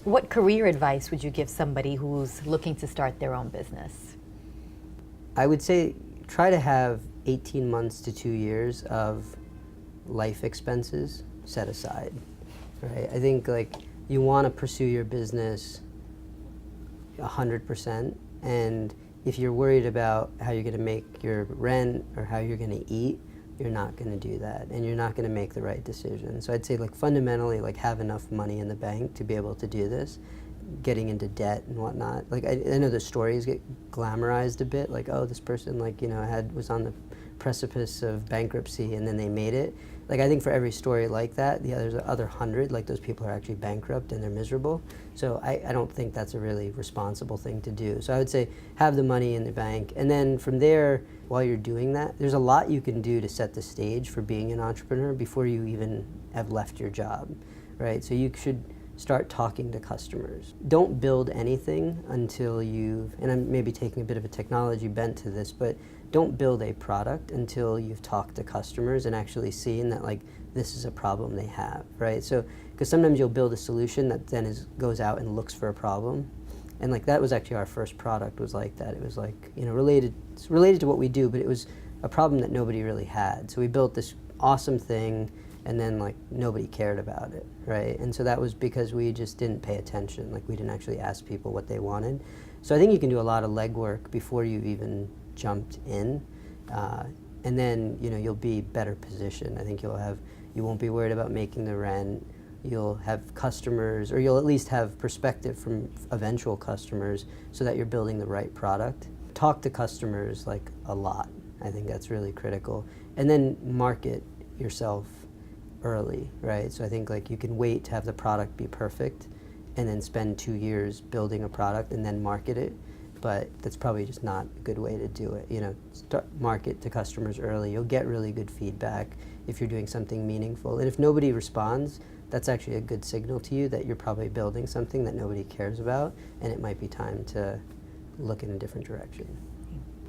What career advice would you give somebody who's looking to start their own business? I would say try to have 18 months to 2 years of life expenses set aside, right? I think like you want to pursue your business 100%, and if you're worried about how you're going to make your rent or how you're going to eat, you're not going to do that, and you're not going to make the right decision. So I'd say like fundamentally like have enough money in the bank to be able to do this. Getting into debt and whatnot, like I know the stories get glamorized a bit, like oh this person like was on the precipice of bankruptcy and then they made it. Like I think for every story like that, there's other 100 like those people are actually bankrupt and they're miserable. So I don't think that's a really responsible thing to do. So I would say have the money in the bank, and then from there, while you're doing that, there's a lot you can do to set the stage for being an entrepreneur before you even have left your job, right? So you should start talking to customers. Don't build anything until you've, and I'm maybe taking a bit of a technology bent to this, but don't build a product until you've talked to customers and actually seen that like this is a problem they have, right? So, because sometimes you'll build a solution that then goes out and looks for a problem. And like that was actually our first product was like that. It was like, related to what we do, but it was a problem that nobody really had. So we built this awesome thing, and then like nobody cared about it, right? And so that was because we just didn't pay attention. Like we didn't actually ask people what they wanted. So I think you can do a lot of legwork before you've even jumped in, and then you'll be better positioned. I think you won't be worried about making the rent. You'll have customers, or you'll at least have perspective from eventual customers, so that you're building the right product. Talk to customers like a lot. I think that's really critical, and then market yourself early, right? So I think like you can wait to have the product be perfect and then spend 2 years building a product and then market it, but that's probably just not a good way to do it. Start market to customers early. You'll get really good feedback if you're doing something meaningful, and if nobody responds, that's actually a good signal to you that you're probably building something that nobody cares about, and it might be time to look in a different direction.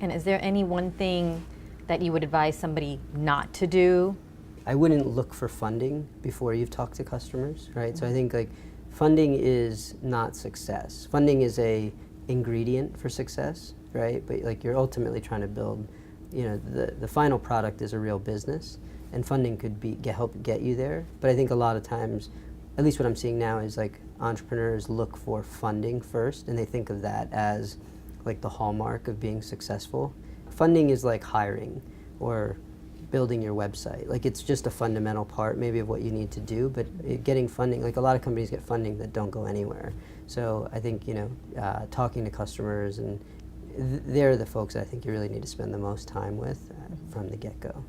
And is there any one thing that you would advise somebody not to do? I wouldn't look for funding before you've talked to customers, right? So I think like funding is not success. Funding is a ingredient for success, right? But like you're ultimately trying to build, the final product is a real business, and funding could help get you there. But I think a lot of times, at least what I'm seeing now, is like entrepreneurs look for funding first, and they think of that as like the hallmark of being successful. Funding is like hiring or building your website. Like it's just a fundamental part maybe of what you need to do, but getting funding, like a lot of companies get funding that don't go anywhere. So I think, talking to customers, and they're the folks I think you really need to spend the most time with from the get-go.